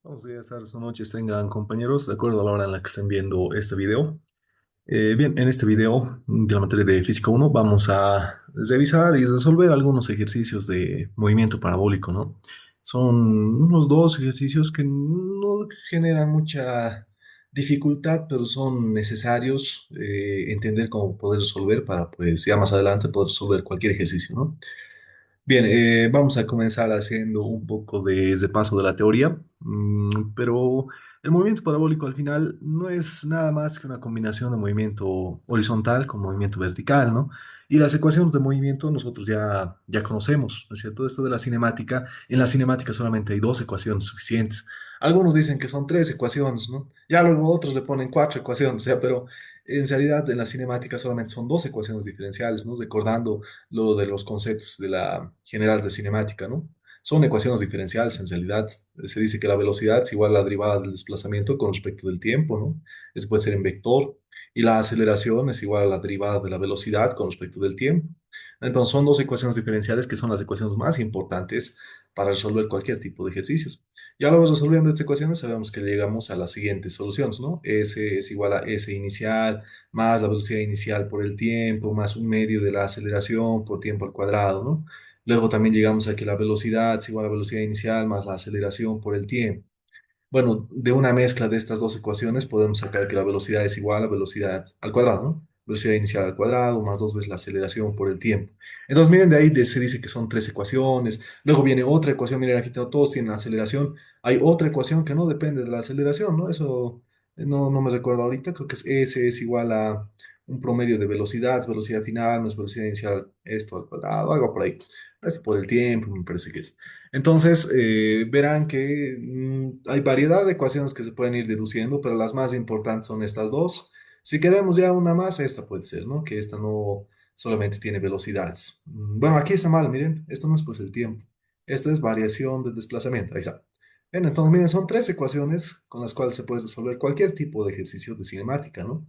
Buenos días, tardes o noches tengan compañeros, de acuerdo a la hora en la que estén viendo este video. Bien, en este video de la materia de Física uno vamos a revisar y resolver algunos ejercicios de movimiento parabólico, ¿no? Son unos dos ejercicios que no generan mucha dificultad, pero son necesarios entender cómo poder resolver para, pues, ya más adelante poder resolver cualquier ejercicio, ¿no? Bien, vamos a comenzar haciendo un poco de repaso de la teoría, pero el movimiento parabólico al final no es nada más que una combinación de movimiento horizontal con movimiento vertical, ¿no? Y las ecuaciones de movimiento nosotros ya conocemos, ¿no es cierto? Esto de la cinemática, en la cinemática solamente hay dos ecuaciones suficientes. Algunos dicen que son tres ecuaciones, ¿no? Ya luego otros le ponen cuatro ecuaciones, o sea, pero en realidad en la cinemática solamente son dos ecuaciones diferenciales, ¿no? Recordando lo de los conceptos de la generales de cinemática, ¿no? Son ecuaciones diferenciales en realidad. Se dice que la velocidad es igual a la derivada del desplazamiento con respecto del tiempo, ¿no? Eso puede ser en vector. Y la aceleración es igual a la derivada de la velocidad con respecto del tiempo. Entonces son dos ecuaciones diferenciales que son las ecuaciones más importantes para resolver cualquier tipo de ejercicios. Ya luego resolviendo estas ecuaciones sabemos que llegamos a las siguientes soluciones, ¿no? S es igual a S inicial más la velocidad inicial por el tiempo, más un medio de la aceleración por tiempo al cuadrado, ¿no? Luego también llegamos a que la velocidad es igual a la velocidad inicial más la aceleración por el tiempo. Bueno, de una mezcla de estas dos ecuaciones podemos sacar que la velocidad es igual a velocidad al cuadrado, ¿no? Velocidad inicial al cuadrado más dos veces la aceleración por el tiempo. Entonces, miren, de ahí se dice que son tres ecuaciones. Luego viene otra ecuación, miren, aquí todos tienen aceleración. Hay otra ecuación que no depende de la aceleración, ¿no? Eso no me recuerdo ahorita, creo que es S es igual a un promedio de velocidad, velocidad final más velocidad inicial, esto al cuadrado, algo por ahí. Esto por el tiempo, me parece que es. Entonces, verán que hay variedad de ecuaciones que se pueden ir deduciendo, pero las más importantes son estas dos. Si queremos ya una más, esta puede ser, ¿no? Que esta no solamente tiene velocidades. Bueno, aquí está mal, miren, esto no es pues el tiempo. Esto es variación de desplazamiento, ahí está. Bien, entonces, miren, son tres ecuaciones con las cuales se puede resolver cualquier tipo de ejercicio de cinemática, ¿no?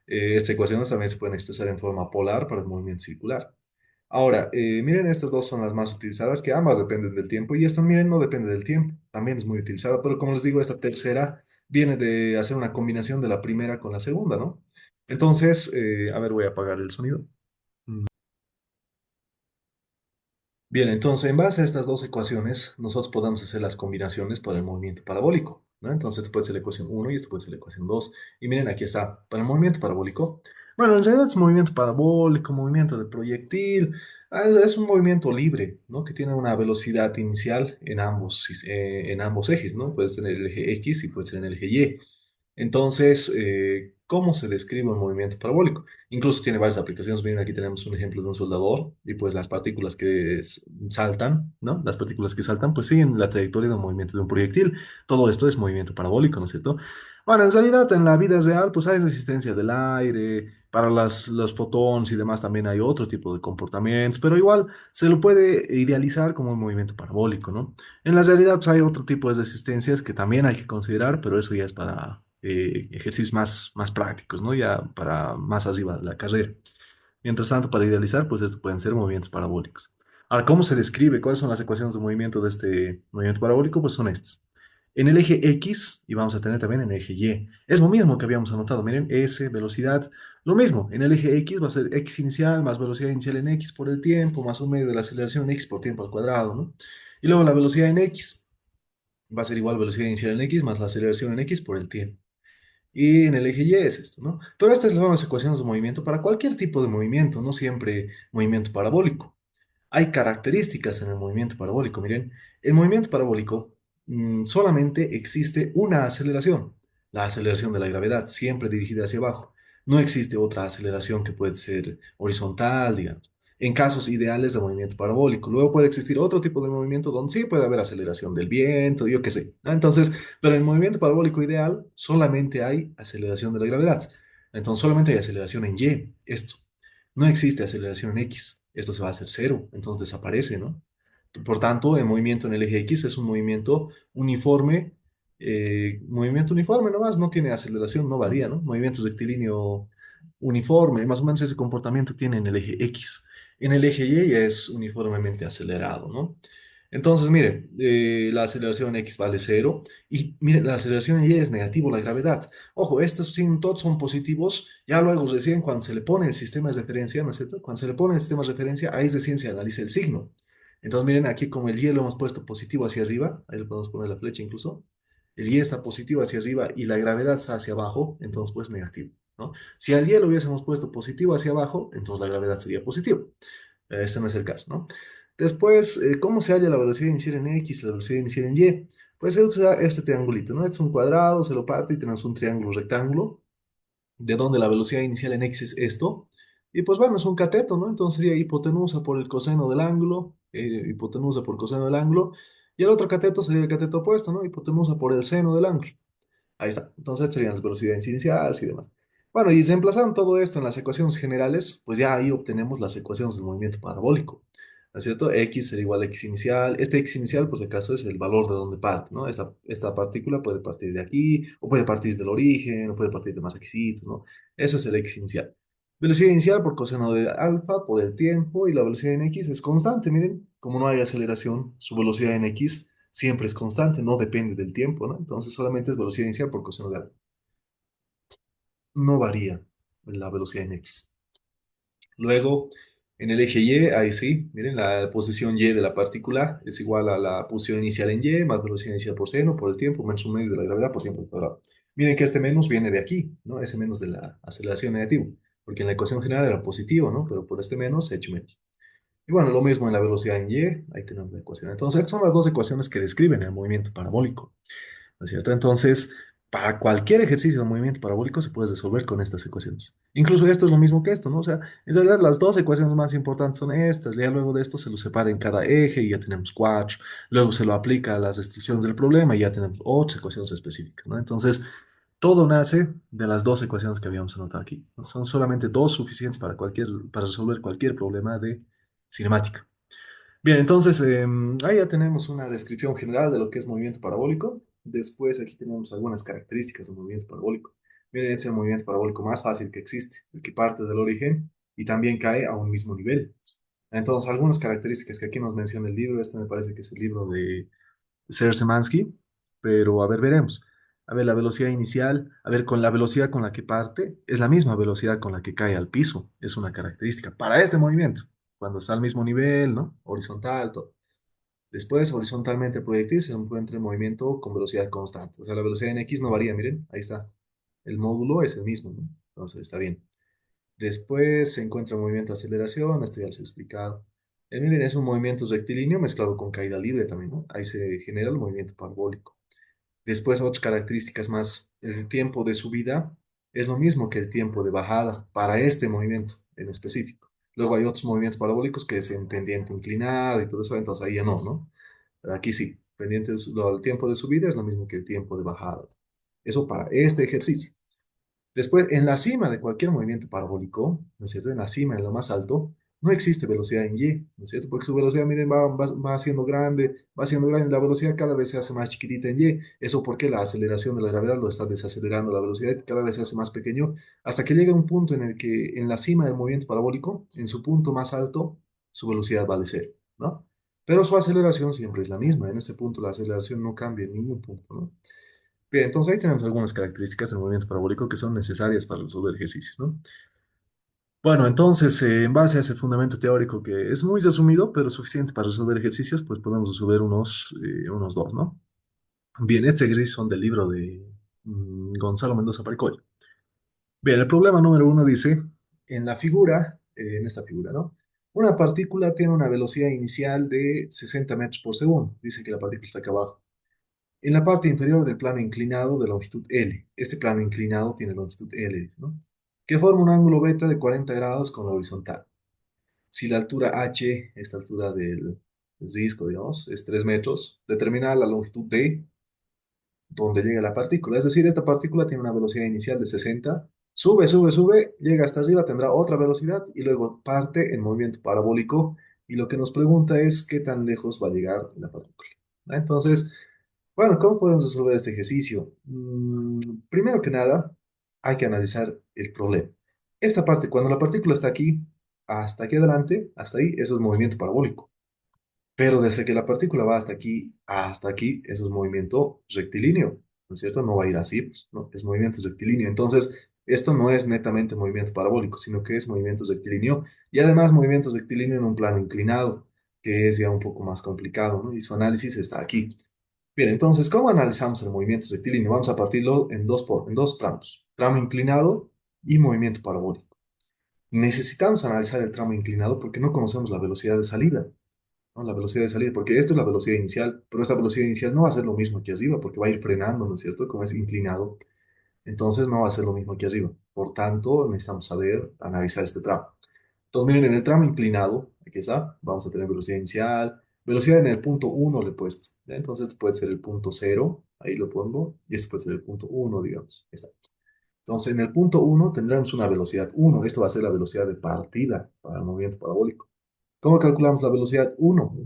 Estas ecuaciones también se pueden expresar en forma polar para el movimiento circular. Ahora, miren, estas dos son las más utilizadas, que ambas dependen del tiempo, y esta, miren, no depende del tiempo, también es muy utilizada, pero como les digo, esta tercera viene de hacer una combinación de la primera con la segunda, ¿no? Entonces, a ver, voy a apagar el sonido. Bien, entonces, en base a estas dos ecuaciones, nosotros podemos hacer las combinaciones para el movimiento parabólico, ¿no? Entonces, esto puede ser la ecuación uno y esto puede ser la ecuación 2. Y miren, aquí está, para el movimiento parabólico. Bueno, en realidad es movimiento parabólico, movimiento de proyectil, es un movimiento libre, ¿no? Que tiene una velocidad inicial en ambos ejes, ¿no? Puede ser en el eje X y puede ser en el eje Y. Entonces, ¿cómo se describe un movimiento parabólico? Incluso tiene varias aplicaciones. Miren, aquí tenemos un ejemplo de un soldador y pues las partículas que saltan, ¿no? Las partículas que saltan pues siguen la trayectoria de un movimiento de un proyectil. Todo esto es movimiento parabólico, ¿no es cierto? Bueno, en realidad en la vida real pues hay resistencia del aire, para los fotones y demás también hay otro tipo de comportamientos, pero igual se lo puede idealizar como un movimiento parabólico, ¿no? En la realidad pues hay otro tipo de resistencias que también hay que considerar, pero eso ya es para ejercicios más prácticos, ¿no? Ya para más arriba de la carrera. Mientras tanto, para idealizar, pues esto pueden ser movimientos parabólicos. Ahora, ¿cómo se describe? ¿Cuáles son las ecuaciones de movimiento de este movimiento parabólico? Pues son estas. En el eje X, y vamos a tener también en el eje Y. Es lo mismo que habíamos anotado, miren, S, velocidad, lo mismo. En el eje X va a ser X inicial más velocidad inicial en X por el tiempo, más un medio de la aceleración X por tiempo al cuadrado, ¿no? Y luego la velocidad en X va a ser igual velocidad inicial en X más la aceleración en X por el tiempo. Y en el eje Y es esto, ¿no? Pero estas son las ecuaciones de movimiento para cualquier tipo de movimiento, no siempre movimiento parabólico. Hay características en el movimiento parabólico. Miren, el movimiento parabólico solamente existe una aceleración, la aceleración de la gravedad, siempre dirigida hacia abajo. No existe otra aceleración que puede ser horizontal, digamos, en casos ideales de movimiento parabólico. Luego puede existir otro tipo de movimiento donde sí puede haber aceleración del viento, yo qué sé, ¿no? Entonces, pero en el movimiento parabólico ideal solamente hay aceleración de la gravedad. Entonces, solamente hay aceleración en Y, esto. No existe aceleración en X. Esto se va a hacer cero, entonces desaparece, ¿no? Por tanto, el movimiento en el eje X es un movimiento uniforme nomás, no tiene aceleración, no varía, ¿no? Movimiento rectilíneo uniforme, más o menos ese comportamiento tiene en el eje X. En el eje Y es uniformemente acelerado, ¿no? Entonces, mire, la aceleración X vale cero y mire, la aceleración Y es negativo, la gravedad. Ojo, estos todos son positivos. Ya luego recién cuando se le pone el sistema de referencia, ¿no es cierto? Cuando se le pone el sistema de referencia, ahí es recién se analiza el signo. Entonces, miren, aquí como el Y lo hemos puesto positivo hacia arriba, ahí le podemos poner la flecha incluso. El Y está positivo hacia arriba y la gravedad está hacia abajo, entonces pues negativo, ¿no? Si al Y lo hubiésemos puesto positivo hacia abajo, entonces la gravedad sería positiva. Este no es el caso, ¿no? Después, ¿cómo se halla la velocidad inicial en X y la velocidad inicial en Y? Pues se usa este triangulito, ¿no? Este es un cuadrado, se lo parte y tenemos un triángulo rectángulo, de donde la velocidad inicial en X es esto. Y pues bueno, es un cateto, ¿no? Entonces sería hipotenusa por el coseno del ángulo, hipotenusa por coseno del ángulo, y el otro cateto sería el cateto opuesto, ¿no? Hipotenusa por el seno del ángulo. Ahí está. Entonces serían las velocidades iniciales y demás. Bueno, y reemplazando todo esto en las ecuaciones generales, pues ya ahí obtenemos las ecuaciones del movimiento parabólico. ¿No es cierto? X será igual a X inicial. Este X inicial, pues acaso es el valor de donde parte, ¿no? Esta partícula puede partir de aquí, o puede partir del origen, o puede partir de más aquisitos, ¿no? Eso es el X inicial. Velocidad inicial por coseno de alfa, por el tiempo, y la velocidad en X es constante, miren, como no hay aceleración, su velocidad en X siempre es constante, no depende del tiempo, ¿no? Entonces solamente es velocidad inicial por coseno de alfa. No varía la velocidad en X. Luego, en el eje Y, ahí sí, miren, la posición Y de la partícula es igual a la posición inicial en Y, más velocidad inicial por seno, por el tiempo, menos un medio de la gravedad por tiempo al cuadrado. Miren que este menos viene de aquí, ¿no? Ese menos de la aceleración negativa, porque en la ecuación general era positivo, ¿no? Pero por este menos he hecho menos. Y bueno, lo mismo en la velocidad en Y, ahí tenemos la ecuación. Entonces, estas son las dos ecuaciones que describen el movimiento parabólico. ¿No es cierto? Entonces, para cualquier ejercicio de movimiento parabólico se puede resolver con estas ecuaciones. Incluso esto es lo mismo que esto, ¿no? O sea, en realidad las dos ecuaciones más importantes son estas. Ya luego de esto se lo separa en cada eje y ya tenemos cuatro. Luego se lo aplica a las restricciones del problema y ya tenemos otras ecuaciones específicas, ¿no? Entonces, todo nace de las dos ecuaciones que habíamos anotado aquí. ¿No? Son solamente dos suficientes para resolver cualquier problema de cinemática. Bien, entonces ahí ya tenemos una descripción general de lo que es movimiento parabólico. Después aquí tenemos algunas características del movimiento parabólico. Miren, este es el movimiento parabólico más fácil que existe, el que parte del origen y también cae a un mismo nivel. Entonces, algunas características que aquí nos menciona el libro, este me parece que es el libro de Semansky, pero a ver, veremos. A ver, la velocidad inicial, a ver, con la velocidad con la que parte, es la misma velocidad con la que cae al piso. Es una característica para este movimiento, cuando está al mismo nivel, ¿no? Horizontal, todo. Después, horizontalmente el proyectil se encuentra en movimiento con velocidad constante. O sea, la velocidad en X no varía, miren, ahí está. El módulo es el mismo, ¿no? Entonces, está bien. Después se encuentra movimiento de aceleración, esto ya les he explicado. Miren, es un movimiento rectilíneo mezclado con caída libre también, ¿no? Ahí se genera el movimiento parabólico. Después, otras características más. El tiempo de subida es lo mismo que el tiempo de bajada para este movimiento en específico. Luego hay otros movimientos parabólicos que es en pendiente inclinada y todo eso, entonces ahí ya no, ¿no? Pero aquí sí, el tiempo de subida es lo mismo que el tiempo de bajada. Eso para este ejercicio. Después, en la cima de cualquier movimiento parabólico, ¿no es cierto? En la cima, en lo más alto, no existe velocidad en Y, ¿no es cierto? Porque su velocidad, miren, va haciendo grande, la velocidad cada vez se hace más chiquitita en Y. Eso porque la aceleración de la gravedad lo está desacelerando, la velocidad cada vez se hace más pequeño, hasta que llega un punto en el que en la cima del movimiento parabólico, en su punto más alto, su velocidad vale cero, ¿no? Pero su aceleración siempre es la misma. En este punto la aceleración no cambia en ningún punto, ¿no? Bien, entonces ahí tenemos algunas características del movimiento parabólico que son necesarias para resolver ejercicios, ¿no? Bueno, entonces, en base a ese fundamento teórico que es muy resumido, pero suficiente para resolver ejercicios, pues podemos resolver unos dos, ¿no? Bien, estos ejercicios son del libro de Gonzalo Mendoza Paricoy. Bien, el problema número uno dice, en la figura, en esta figura, ¿no? Una partícula tiene una velocidad inicial de 60 metros por segundo. Dice que la partícula está acá abajo. En la parte inferior del plano inclinado de longitud L. Este plano inclinado tiene longitud L, ¿no? Que forma un ángulo beta de 40 grados con la horizontal. Si la altura h, esta altura del disco, digamos, es 3 metros, determina la longitud d, donde llega la partícula. Es decir, esta partícula tiene una velocidad inicial de 60, sube, sube, sube, llega hasta arriba, tendrá otra velocidad y luego parte en movimiento parabólico. Y lo que nos pregunta es qué tan lejos va a llegar la partícula. ¿No? Entonces, bueno, ¿cómo podemos resolver este ejercicio? Primero que nada, hay que analizar el problema. Esta parte, cuando la partícula está aquí, hasta aquí adelante, hasta ahí, eso es movimiento parabólico. Pero desde que la partícula va hasta aquí, eso es movimiento rectilíneo, ¿no es cierto? No va a ir así, pues, ¿no? Es movimiento rectilíneo. Entonces, esto no es netamente movimiento parabólico, sino que es movimiento rectilíneo y además movimiento rectilíneo en un plano inclinado, que es ya un poco más complicado, ¿no? Y su análisis está aquí. Bien, entonces, ¿cómo analizamos el movimiento rectilíneo? Vamos a partirlo en dos tramos, tramo inclinado y movimiento parabólico. Necesitamos analizar el tramo inclinado porque no conocemos la velocidad de salida, ¿no? La velocidad de salida, porque esto es la velocidad inicial, pero esta velocidad inicial no va a ser lo mismo aquí arriba, porque va a ir frenando, ¿no es cierto? Como es inclinado, entonces no va a ser lo mismo aquí arriba. Por tanto, necesitamos saber analizar este tramo. Entonces, miren, en el tramo inclinado, aquí está, vamos a tener velocidad inicial, velocidad en el punto uno le he puesto, ¿ya? Entonces, esto puede ser el punto cero, ahí lo pongo, y este puede ser el punto uno, digamos. Ahí está. Entonces, en el punto uno tendremos una velocidad uno, esto va a ser la velocidad de partida para el movimiento parabólico. ¿Cómo calculamos la velocidad uno?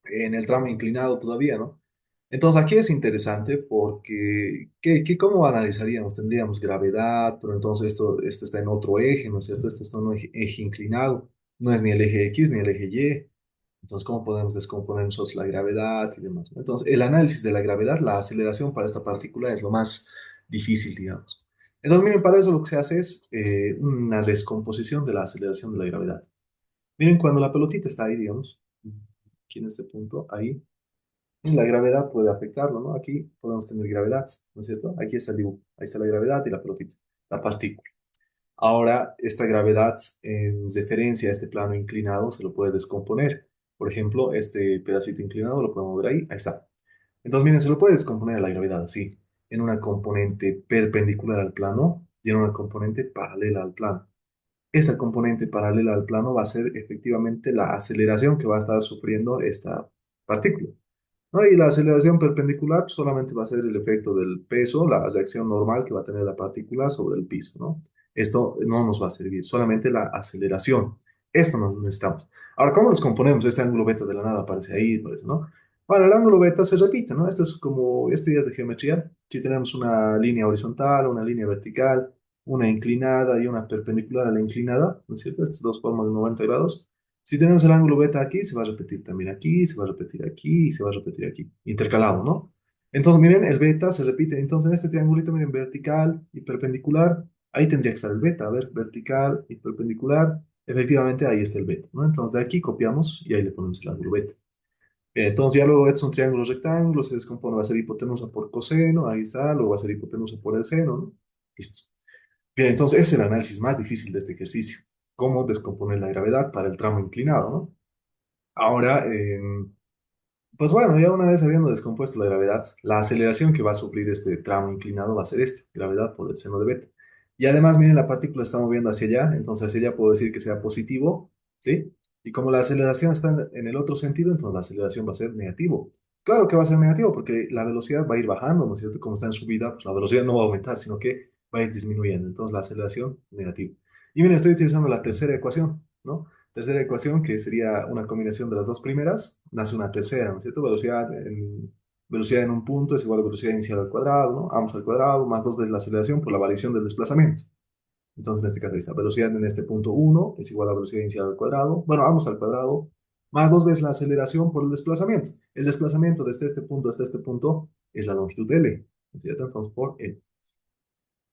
En el tramo inclinado todavía, ¿no? Entonces aquí es interesante porque, ¿cómo analizaríamos? Tendríamos gravedad, pero entonces esto está en otro eje, ¿no es cierto? Esto está en un eje inclinado, no es ni el eje X ni el eje Y. Entonces, ¿cómo podemos descomponer nosotros la gravedad y demás? Entonces, el análisis de la gravedad, la aceleración para esta partícula es lo más difícil, digamos. Entonces, miren, para eso lo que se hace es una descomposición de la aceleración de la gravedad. Miren, cuando la pelotita está ahí, digamos, aquí en este punto, ahí, la gravedad puede afectarlo, ¿no? Aquí podemos tener gravedad, ¿no es cierto? Aquí está el dibujo, ahí está la gravedad y la pelotita, la partícula. Ahora, esta gravedad en referencia a este plano inclinado se lo puede descomponer. Por ejemplo, este pedacito inclinado lo podemos ver ahí, ahí está. Entonces, miren, se lo puede descomponer a la gravedad así, en una componente perpendicular al plano y en una componente paralela al plano. Esa componente paralela al plano va a ser efectivamente la aceleración que va a estar sufriendo esta partícula, ¿no? Y la aceleración perpendicular solamente va a ser el efecto del peso, la reacción normal que va a tener la partícula sobre el piso, ¿no? Esto no nos va a servir, solamente la aceleración. Esto nos necesitamos. Ahora, ¿cómo nos componemos? Este ángulo beta de la nada aparece ahí, parece, ¿no? Bueno, el ángulo beta se repite, ¿no? Esto es como, este ya es de geometría. Si tenemos una línea horizontal, una línea vertical, una inclinada y una perpendicular a la inclinada, ¿no es cierto? Estas dos formas de 90 grados. Si tenemos el ángulo beta aquí, se va a repetir también aquí, se va a repetir aquí y se va a repetir aquí, intercalado, ¿no? Entonces, miren, el beta se repite. Entonces, en este triangulito, miren, vertical y perpendicular, ahí tendría que estar el beta. A ver, vertical y perpendicular, efectivamente ahí está el beta, ¿no? Entonces, de aquí copiamos y ahí le ponemos el ángulo beta. Bien, entonces, ya luego, estos son triángulos rectángulos, se descompone, va a ser hipotenusa por coseno, ahí está, luego va a ser hipotenusa por el seno, ¿no? Listo. Bien, entonces, ese es el análisis más difícil de este ejercicio. Cómo descomponer la gravedad para el tramo inclinado, ¿no? Ahora, pues bueno, ya una vez habiendo descompuesto la gravedad, la aceleración que va a sufrir este tramo inclinado va a ser esta, gravedad por el seno de beta. Y además, miren, la partícula está moviendo hacia allá, entonces hacia allá puedo decir que sea positivo, ¿sí? Y como la aceleración está en el otro sentido, entonces la aceleración va a ser negativo. Claro que va a ser negativo porque la velocidad va a ir bajando, ¿no es cierto? Como está en subida, pues la velocidad no va a aumentar, sino que va a ir disminuyendo. Entonces la aceleración negativa. Y miren, estoy utilizando la tercera ecuación, ¿no? Tercera ecuación, que sería una combinación de las dos primeras, nace una tercera, ¿no es cierto? Velocidad en un punto es igual a velocidad inicial al cuadrado, ¿no? Vamos al cuadrado, más dos veces la aceleración por la variación del desplazamiento. Entonces, en este caso, ahí está, velocidad en este punto uno es igual a velocidad inicial al cuadrado. Bueno, vamos al cuadrado, más dos veces la aceleración por el desplazamiento. El desplazamiento desde este punto hasta este punto es la longitud L, ¿no es cierto? Entonces, por L.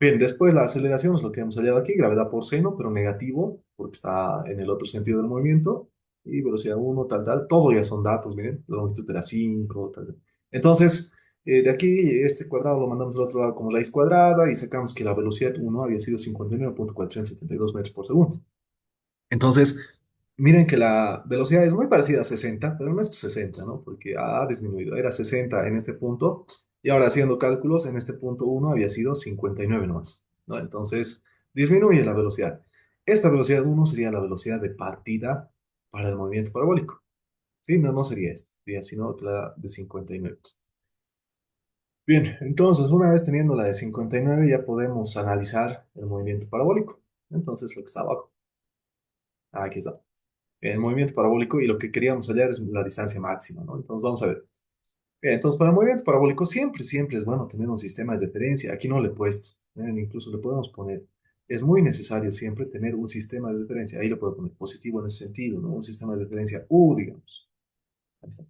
Bien, después la aceleración es lo que hemos hallado aquí, gravedad por seno, pero negativo, porque está en el otro sentido del movimiento, y velocidad uno tal, tal, todo ya son datos, miren, la longitud era 5 tal, tal. Entonces, de aquí, este cuadrado lo mandamos al otro lado como raíz cuadrada, y sacamos que la velocidad uno había sido 59,472 metros por segundo. Entonces, miren que la velocidad es muy parecida a 60, pero no es 60, ¿no? Porque ha disminuido. Era 60 en este punto y ahora haciendo cálculos, en este punto uno había sido 59 nomás, ¿no? Entonces, disminuye la velocidad. Esta velocidad uno sería la velocidad de partida para el movimiento parabólico. Sí, no, no sería esta, sería sino la de 59. Bien, entonces una vez teniendo la de 59 ya podemos analizar el movimiento parabólico. Entonces, lo que está abajo, aquí está el movimiento parabólico y lo que queríamos hallar es la distancia máxima, ¿no? Entonces vamos a ver. Bien, entonces para el movimiento parabólico siempre es bueno tener un sistema de referencia. Aquí no le he puesto, miren, incluso le podemos poner. Es muy necesario siempre tener un sistema de referencia. Ahí le puedo poner positivo en ese sentido, ¿no? Un sistema de referencia U, digamos. Ahí está.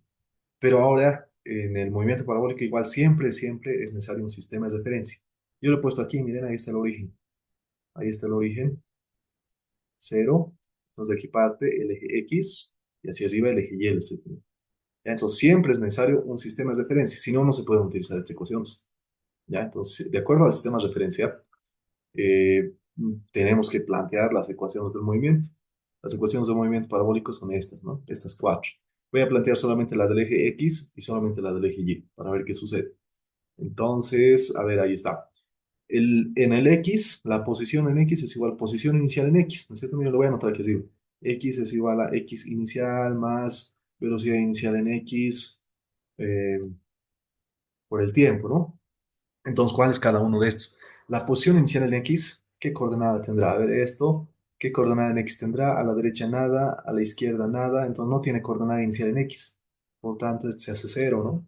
Pero ahora, en el movimiento parabólico, igual siempre es necesario un sistema de referencia. Yo lo he puesto aquí, miren, ahí está el origen. Ahí está el origen, cero. Entonces aquí parte el eje X y hacia arriba el eje Y. ¿Ya? Entonces siempre es necesario un sistema de referencia, si no, no se pueden utilizar estas ecuaciones. ¿Ya? Entonces, de acuerdo al sistema de referencia, tenemos que plantear las ecuaciones del movimiento. Las ecuaciones del movimiento parabólico son estas, ¿no? Estas cuatro. Voy a plantear solamente la del eje X y solamente la del eje Y para ver qué sucede. Entonces, a ver, ahí está. En el X, la posición en X es igual a posición inicial en X, ¿no es cierto? Mira, lo voy a anotar aquí así. X es igual a X inicial más velocidad inicial en X eh, por el tiempo, ¿no? Entonces, ¿cuál es cada uno de estos? La posición inicial en X, ¿qué coordenada tendrá? A ver, esto, ¿qué coordenada en X tendrá? A la derecha nada, a la izquierda nada, entonces no tiene coordenada inicial en X. Por tanto, este se hace cero, ¿no?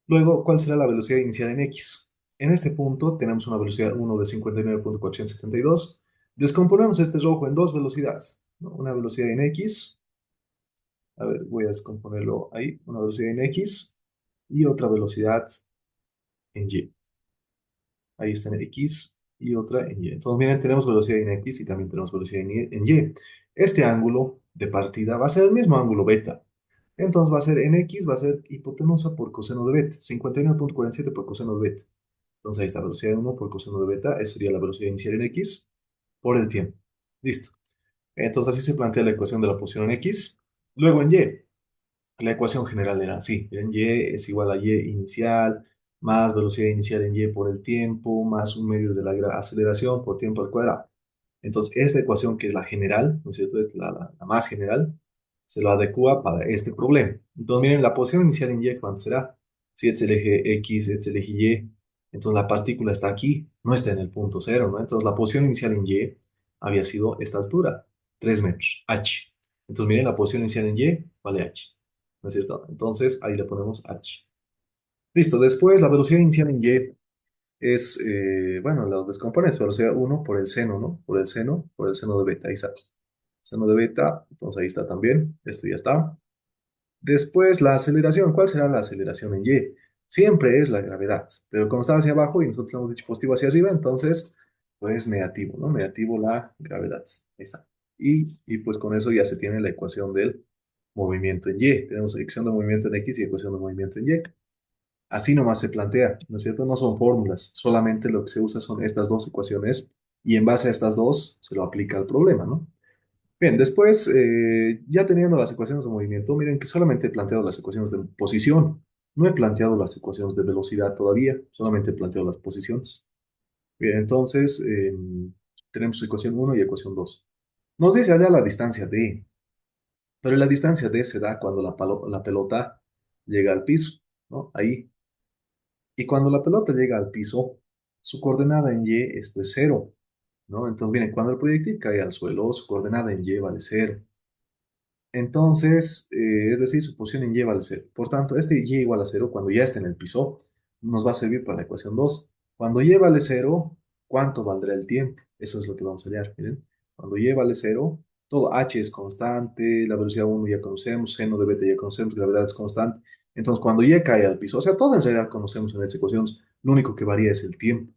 Luego, ¿cuál será la velocidad inicial en X? En este punto tenemos una velocidad uno de 59.472. Descomponemos este rojo en dos velocidades, ¿no? Una velocidad en X, a ver, voy a descomponerlo ahí, una velocidad en X y otra velocidad en Y. Ahí está en X y otra en Y. Entonces, miren, tenemos velocidad en X y también tenemos velocidad en Y. Este ángulo de partida va a ser el mismo ángulo beta. Entonces va a ser en X, va a ser hipotenusa por coseno de beta, 59.47 por coseno de beta. Entonces ahí está, velocidad 1 por coseno de beta, esa sería la velocidad inicial en X por el tiempo. Listo. Entonces así se plantea la ecuación de la posición en X. Luego en Y, la ecuación general era así. En Y es igual a Y inicial más velocidad inicial en Y por el tiempo, más un medio de la aceleración por tiempo al cuadrado. Entonces, esta ecuación que es la general, ¿no es cierto? Esta es la más general, se lo adecua para este problema. Entonces, miren, la posición inicial en Y, ¿cuánto será? Si es el eje X, es el eje Y, entonces la partícula está aquí, no está en el punto cero, ¿no? Entonces, la posición inicial en Y había sido esta altura, 3 metros, h. Entonces, miren, la posición inicial en Y vale h, ¿no es cierto? Entonces, ahí le ponemos h. Listo, después la velocidad inicial en Y es, bueno, los descomponentes, velocidad uno por el seno, ¿no? Por el seno de beta, ahí está. Seno de beta, entonces ahí está también, esto ya está. Después la aceleración, ¿cuál será la aceleración en Y? Siempre es la gravedad, pero como está hacia abajo y nosotros hemos dicho positivo hacia arriba, entonces, pues negativo, ¿no? Negativo la gravedad, ahí está. Y pues con eso ya se tiene la ecuación del movimiento en Y. Tenemos ecuación de movimiento en X y ecuación de movimiento en Y. Así nomás se plantea, ¿no es cierto? No son fórmulas, solamente lo que se usa son estas dos ecuaciones y en base a estas dos se lo aplica al problema, ¿no? Bien, después, ya teniendo las ecuaciones de movimiento, miren que solamente he planteado las ecuaciones de posición, no he planteado las ecuaciones de velocidad todavía, solamente he planteado las posiciones. Bien, entonces, tenemos ecuación uno y ecuación 2. Nos dice allá la distancia D, pero la distancia D se da cuando la pelota llega al piso, ¿no? Ahí. Y cuando la pelota llega al piso, su coordenada en Y es pues cero, ¿no? Entonces, miren, cuando el proyectil cae al suelo, su coordenada en Y vale cero. Entonces, es decir, su posición en Y vale cero. Por tanto, este Y igual a cero cuando ya esté en el piso, nos va a servir para la ecuación 2. Cuando Y vale cero, ¿cuánto valdrá el tiempo? Eso es lo que vamos a hallar, miren. Cuando Y vale cero, todo H es constante, la velocidad uno ya conocemos, seno de beta ya conocemos, gravedad es constante. Entonces, cuando Y cae al piso, o sea, todo en realidad conocemos en estas ecuaciones, lo único que varía es el tiempo,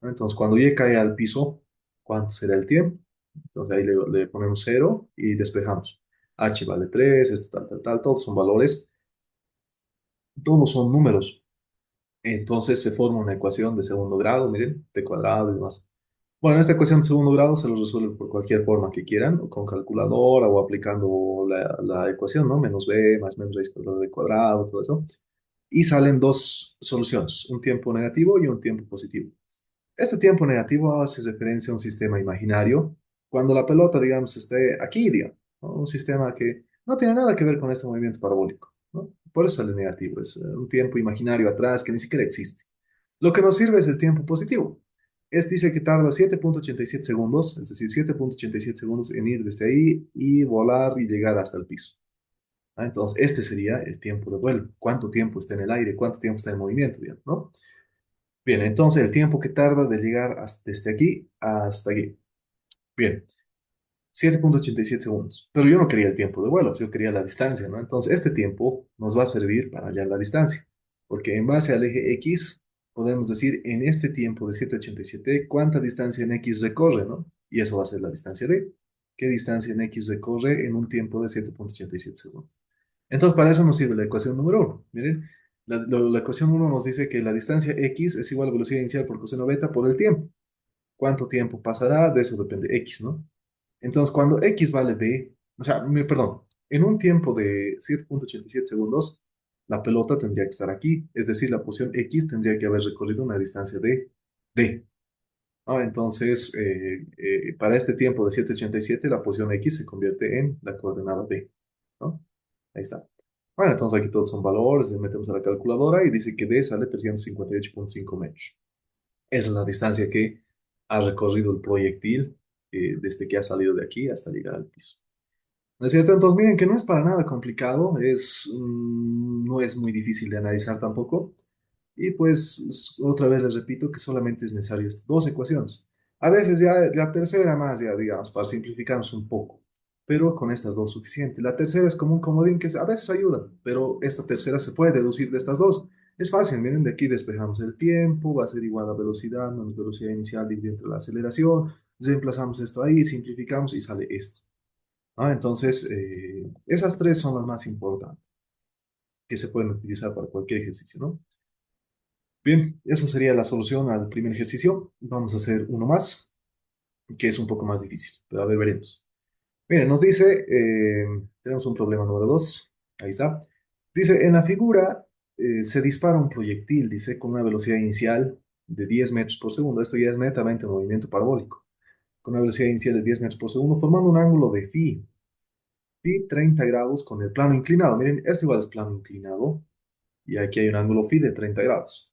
¿no? Entonces, cuando Y cae al piso, ¿cuánto será el tiempo? Entonces ahí le ponemos cero y despejamos. H vale 3, este tal, todos son valores, todos son números. Entonces se forma una ecuación de segundo grado, miren, t cuadrado y demás. Bueno, esta ecuación de segundo grado se lo resuelve por cualquier forma que quieran, o con calculadora o aplicando la ecuación, ¿no? Menos b más menos raíz cuadrada de cuadrado, todo eso. Y salen dos soluciones, un tiempo negativo y un tiempo positivo. Este tiempo negativo hace referencia a un sistema imaginario cuando la pelota, digamos, esté aquí, digamos, ¿no? Un sistema que no tiene nada que ver con este movimiento parabólico, ¿no? Por eso sale negativo, es un tiempo imaginario atrás que ni siquiera existe. Lo que nos sirve es el tiempo positivo. Dice que tarda 7.87 segundos, es decir, 7.87 segundos en ir desde ahí y volar y llegar hasta el piso. ¿Ah? Entonces, este sería el tiempo de vuelo. ¿Cuánto tiempo está en el aire? ¿Cuánto tiempo está en movimiento, digamos, ¿no? Bien, entonces el tiempo que tarda de llegar desde aquí hasta aquí. Bien, 7,87 segundos. Pero yo no quería el tiempo de vuelo, yo quería la distancia, ¿no? Entonces, este tiempo nos va a servir para hallar la distancia, porque en base al eje X, podemos decir en este tiempo de 7,87, ¿cuánta distancia en X recorre, ¿no? Y eso va a ser la distancia D. ¿Qué distancia en X recorre en un tiempo de 7,87 segundos? Entonces, para eso nos sirve la ecuación número uno. Miren, la ecuación uno nos dice que la distancia X es igual a velocidad inicial por coseno beta por el tiempo. ¿Cuánto tiempo pasará? De eso depende X, ¿no? Entonces, cuando X vale de, o sea, perdón, en un tiempo de 7,87 segundos, la pelota tendría que estar aquí, es decir, la posición X tendría que haber recorrido una distancia de D, ¿no? Entonces, para este tiempo de 7,87, la posición X se convierte en la coordenada D, ¿no? Ahí está. Bueno, entonces aquí todos son valores, le metemos a la calculadora y dice que D sale 358,5 metros. Esa es la distancia que ha recorrido el proyectil desde que ha salido de aquí hasta llegar al piso. ¿No es cierto? Entonces, miren que no es para nada complicado, no es muy difícil de analizar tampoco. Y pues, otra vez les repito que solamente es necesario estas dos ecuaciones. A veces ya la tercera más, ya digamos, para simplificarnos un poco, pero con estas dos suficiente. La tercera es como un comodín que a veces ayuda, pero esta tercera se puede deducir de estas dos. Es fácil, miren, de aquí despejamos el tiempo, va a ser igual a velocidad menos velocidad inicial dividida entre la aceleración, reemplazamos esto ahí, simplificamos y sale esto. ¿No? Entonces, esas tres son las más importantes que se pueden utilizar para cualquier ejercicio, ¿no? Bien, eso sería la solución al primer ejercicio. Vamos a hacer uno más, que es un poco más difícil, pero a ver, veremos. Miren, nos dice, tenemos un problema número dos, ahí está. Dice, en la figura se dispara un proyectil, dice, con una velocidad inicial de 10 metros por segundo. Esto ya es netamente movimiento parabólico. Con una velocidad inicial de 10 metros por segundo, formando un ángulo de phi 30 grados con el plano inclinado. Miren, esto igual es plano inclinado, y aquí hay un ángulo phi de 30 grados.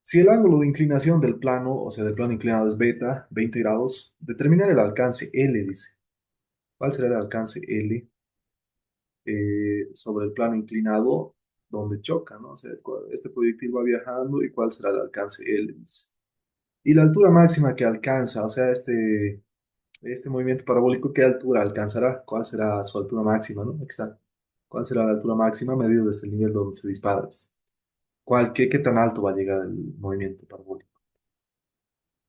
Si el ángulo de inclinación del plano, o sea, del plano inclinado es beta, 20 grados, determinar el alcance L, dice. ¿Cuál será el alcance L sobre el plano inclinado donde choca, ¿no? O sea, este proyectil va viajando y cuál será el alcance L, dice. Y la altura máxima que alcanza, o sea, este movimiento parabólico, ¿qué altura alcanzará? ¿Cuál será su altura máxima, no? Aquí está. ¿Cuál será la altura máxima medido desde el nivel donde se dispara? Dice. ¿Qué tan alto va a llegar el movimiento parabólico?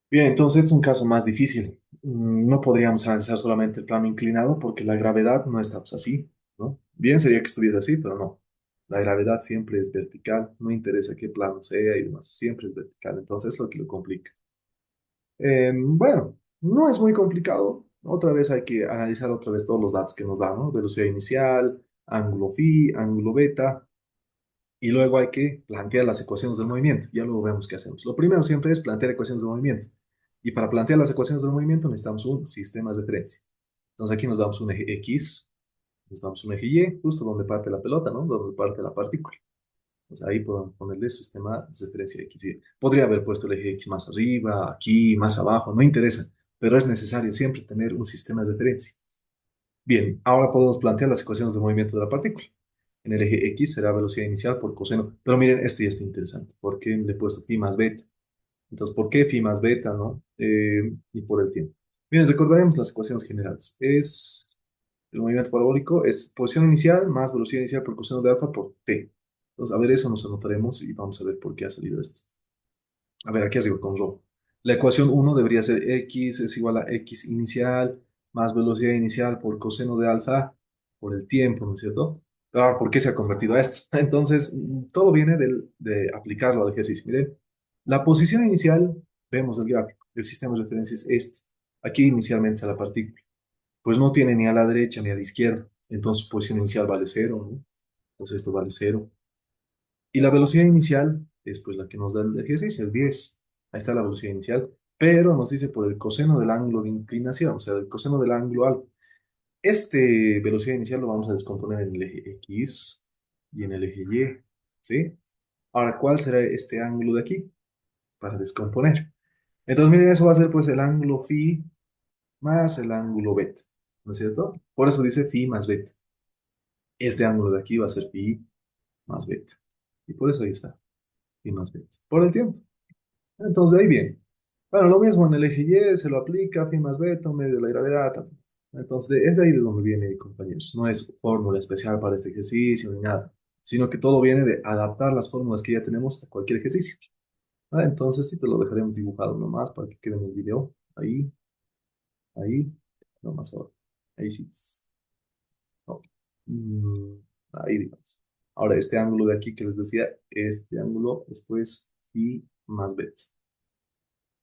Bien, entonces es un caso más difícil. No podríamos analizar solamente el plano inclinado porque la gravedad no está pues, así, ¿no? Bien sería que estuviese así, pero no. La gravedad siempre es vertical, no interesa qué plano sea y demás, siempre es vertical. Entonces es lo que lo complica. Bueno, no es muy complicado. Otra vez hay que analizar otra vez todos los datos que nos dan, ¿no? Velocidad inicial, ángulo phi, ángulo beta, y luego hay que plantear las ecuaciones del movimiento. Ya luego vemos qué hacemos. Lo primero siempre es plantear ecuaciones de movimiento. Y para plantear las ecuaciones del movimiento necesitamos un sistema de referencia. Entonces aquí nos damos un eje X, nos damos un eje Y, justo donde parte la pelota, ¿no? Donde parte la partícula. Entonces ahí podemos ponerle sistema de referencia X y Y. Podría haber puesto el eje X más arriba, aquí, más abajo, no interesa. Pero es necesario siempre tener un sistema de referencia. Bien, ahora podemos plantear las ecuaciones de movimiento de la partícula. En el eje X será velocidad inicial por coseno. Pero miren, esto ya está interesante, porque le he puesto phi más beta. Entonces, ¿por qué phi más beta, no? Y por el tiempo. Bien, recordaremos las ecuaciones generales. El movimiento parabólico es posición inicial más velocidad inicial por coseno de alfa por t. Entonces, a ver, eso nos anotaremos y vamos a ver por qué ha salido esto. A ver, aquí arriba con rojo. La ecuación uno debería ser x es igual a x inicial más velocidad inicial por coseno de alfa por el tiempo, ¿no es cierto? Pero ahora, ¿por qué se ha convertido a esto? Entonces, todo viene de aplicarlo al ejercicio. Miren, la posición inicial, vemos el gráfico, el sistema de referencia es este. Aquí inicialmente está la partícula. Pues no tiene ni a la derecha ni a la izquierda. Entonces, su posición inicial vale cero, ¿no? Entonces, esto vale cero. Y la velocidad inicial es pues la que nos da el ejercicio, es 10. Ahí está la velocidad inicial, pero nos dice por el coseno del ángulo de inclinación, o sea, el coseno del ángulo alfa. Este velocidad inicial lo vamos a descomponer en el eje X y en el eje Y, ¿sí? Ahora, ¿cuál será este ángulo de aquí para descomponer? Entonces, miren, eso va a ser pues el ángulo phi más el ángulo beta, ¿no es cierto? Por eso dice phi más beta. Este ángulo de aquí va a ser phi más beta. Y por eso ahí está, phi más beta. Por el tiempo. Entonces, de ahí bien. Bueno, lo mismo en el eje Y, se lo aplica, phi más beta, un medio de la gravedad. Tal. Entonces, es de ahí de donde viene, compañeros. No es fórmula especial para este ejercicio ni nada, sino que todo viene de adaptar las fórmulas que ya tenemos a cualquier ejercicio. Entonces, sí te lo dejaremos dibujado nomás para que quede en el video. Ahí, ahí, nomás ahora. Ahí sí. No. Mm, ahí, digamos. Ahora, este ángulo de aquí que les decía, este ángulo después y más beta.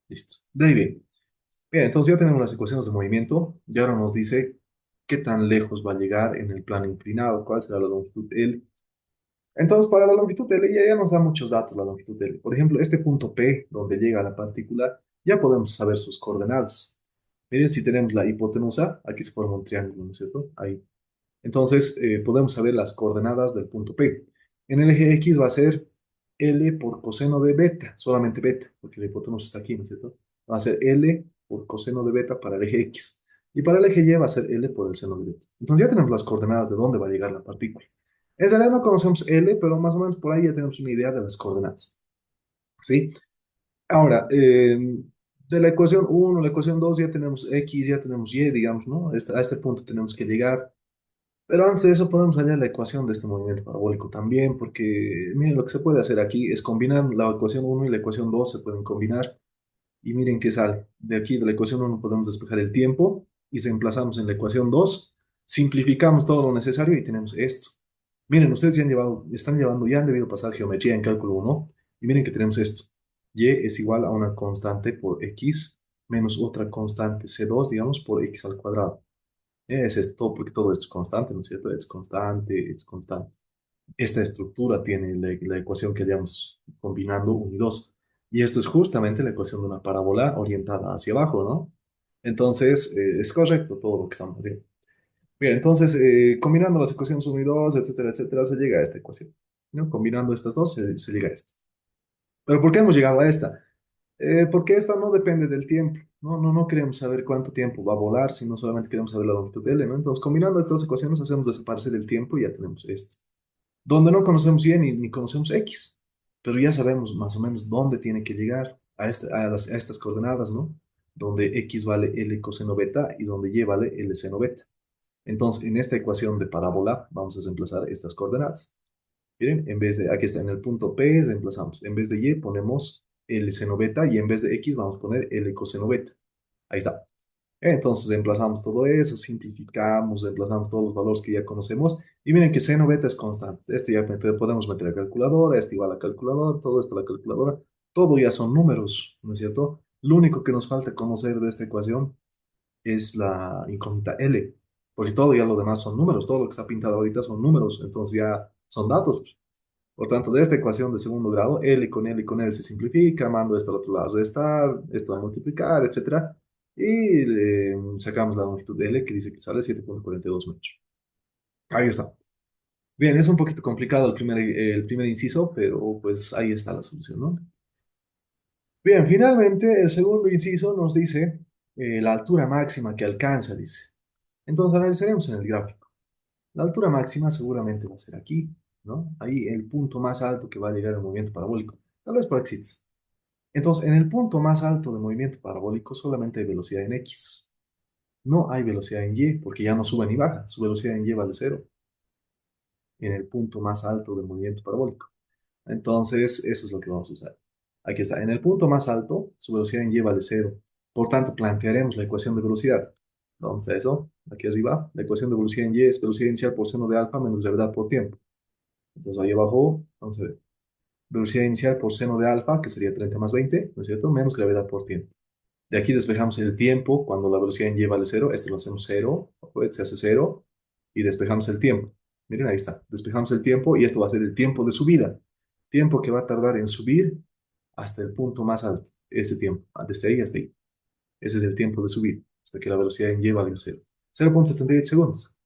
Listo. De ahí viene. Bien, entonces ya tenemos las ecuaciones de movimiento y ahora nos dice qué tan lejos va a llegar en el plano inclinado, cuál será la longitud L. Entonces, para la longitud L ya nos da muchos datos la longitud L. Por ejemplo, este punto P, donde llega la partícula, ya podemos saber sus coordenadas. Miren, si tenemos la hipotenusa, aquí se forma un triángulo, ¿no es cierto? Ahí. Entonces, podemos saber las coordenadas del punto P. En el eje X va a ser L por coseno de beta, solamente beta, porque la hipotenusa está aquí, ¿no es cierto? Va a ser L por coseno de beta para el eje X. Y para el eje Y va a ser L por el seno de beta. Entonces ya tenemos las coordenadas de dónde va a llegar la partícula. En realidad no conocemos L, pero más o menos por ahí ya tenemos una idea de las coordenadas. ¿Sí? Ahora, de la ecuación uno, la ecuación 2 ya tenemos X, ya tenemos Y, digamos, ¿no? A este punto tenemos que llegar. Pero antes de eso podemos hallar la ecuación de este movimiento parabólico también, porque miren, lo que se puede hacer aquí es combinar la ecuación uno y la ecuación 2 se pueden combinar y miren qué sale. De aquí, de la ecuación uno podemos despejar el tiempo y se emplazamos en la ecuación 2, simplificamos todo lo necesario y tenemos esto. Miren, ustedes ya están llevando, ya han debido pasar geometría en cálculo uno y miren que tenemos esto. Y es igual a una constante por x menos otra constante c2, digamos, por x al cuadrado. Es esto, porque todo esto es constante, ¿no es cierto? Es constante, es constante. Esta estructura tiene la ecuación que hayamos combinando uno y 2. Y esto es justamente la ecuación de una parábola orientada hacia abajo, ¿no? Entonces, es correcto todo lo que estamos haciendo. Bien, entonces, combinando las ecuaciones uno y 2, etcétera, etcétera, se llega a esta ecuación, ¿no? Combinando estas dos, se llega a esta. ¿Pero por qué hemos llegado a esta? Porque esta no depende del tiempo. No queremos saber cuánto tiempo va a volar, sino solamente queremos saber la longitud de L, ¿no? Entonces, combinando estas ecuaciones, hacemos desaparecer el tiempo y ya tenemos esto. Donde no conocemos Y ni conocemos X, pero ya sabemos más o menos dónde tiene que llegar a estas coordenadas, ¿no? Donde X vale L coseno beta y donde Y vale L seno beta. Entonces, en esta ecuación de parábola, vamos a reemplazar estas coordenadas. Miren, en vez de, aquí está, en el punto P reemplazamos. En vez de Y ponemos L seno beta y en vez de X vamos a poner L coseno beta. Ahí está. Entonces reemplazamos todo eso, simplificamos, reemplazamos todos los valores que ya conocemos. Y miren que seno beta es constante. Este ya podemos meter a calculadora, este igual a calculadora, todo esto a la calculadora. Todo ya son números, ¿no es cierto? Lo único que nos falta conocer de esta ecuación es la incógnita L, porque todo ya lo demás son números, todo lo que está pintado ahorita son números, entonces ya son datos. Por tanto, de esta ecuación de segundo grado, L con L se simplifica, mando esto al otro lado a restar, esto a multiplicar, etcétera, y sacamos la longitud de L que dice que sale 7,42 metros. Ahí está. Bien, es un poquito complicado el primer inciso, pero pues ahí está la solución, ¿no? Bien, finalmente el segundo inciso nos dice la altura máxima que alcanza, dice. Entonces analizaremos en el gráfico. La altura máxima seguramente va a ser aquí, ¿no? Ahí el punto más alto que va a llegar al movimiento parabólico. Tal vez por aquí. Entonces, en el punto más alto del movimiento parabólico solamente hay velocidad en X. No hay velocidad en Y, porque ya no sube ni baja. Su velocidad en Y vale cero en el punto más alto del movimiento parabólico. Entonces, eso es lo que vamos a usar. Aquí está. En el punto más alto, su velocidad en Y vale cero. Por tanto, plantearemos la ecuación de velocidad. Entonces, eso, aquí arriba, la ecuación de velocidad en Y es velocidad inicial por seno de alfa menos gravedad por tiempo. Entonces, ahí abajo, vamos a ver. Velocidad inicial por seno de alfa, que sería 30 más 20, ¿no es cierto? Menos gravedad por tiempo. De aquí despejamos el tiempo cuando la velocidad en y vale cero. Este lo hacemos cero, pues se hace cero y despejamos el tiempo. Miren, ahí está. Despejamos el tiempo y esto va a ser el tiempo de subida. Tiempo que va a tardar en subir hasta el punto más alto. Ese tiempo, desde ahí hasta ahí. Ese es el tiempo de subida, hasta que la velocidad en y vale cero. 0,78 segundos.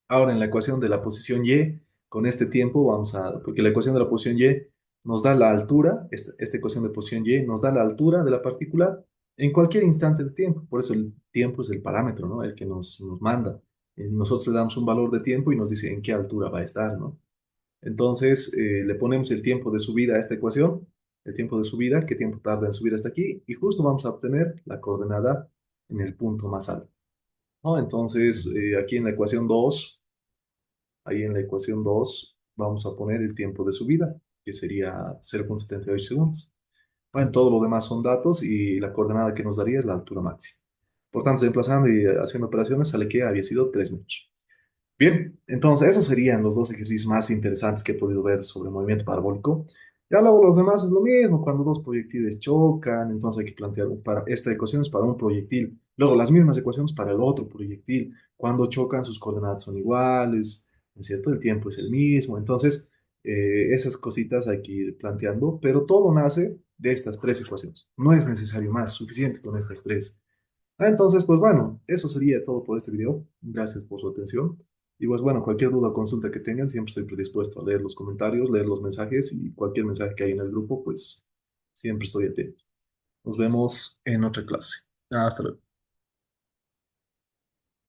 Ahora, en la ecuación de la posición y, con este tiempo porque la ecuación de la posición y nos da la altura, esta ecuación de posición y nos da la altura de la partícula en cualquier instante de tiempo. Por eso el tiempo es el parámetro, ¿no? El que nos manda. Nosotros le damos un valor de tiempo y nos dice en qué altura va a estar, ¿no? Entonces, le ponemos el tiempo de subida a esta ecuación, el tiempo de subida, qué tiempo tarda en subir hasta aquí, y justo vamos a obtener la coordenada en el punto más alto. ¿no? Entonces, aquí en la ecuación 2, ahí en la ecuación 2 vamos a poner el tiempo de subida, que sería 0,78 segundos. Bueno, todo lo demás son datos y la coordenada que nos daría es la altura máxima. Por tanto, desplazando y haciendo operaciones, sale que había sido 3 metros. Bien, entonces esos serían los dos ejercicios más interesantes que he podido ver sobre movimiento parabólico. Ya luego los demás es lo mismo, cuando dos proyectiles chocan, entonces hay que plantear para esta ecuación es para un proyectil, luego las mismas ecuaciones para el otro proyectil. Cuando chocan sus coordenadas son iguales, ¿no es cierto? El tiempo es el mismo, entonces esas cositas hay que ir planteando, pero todo nace de estas tres ecuaciones. No es necesario más, suficiente con estas tres. Entonces, pues bueno, eso sería todo por este video. Gracias por su atención. Y pues bueno, cualquier duda o consulta que tengan, siempre estoy predispuesto a leer los comentarios, leer los mensajes y cualquier mensaje que hay en el grupo, pues siempre estoy atento. Nos vemos en otra clase. Hasta luego.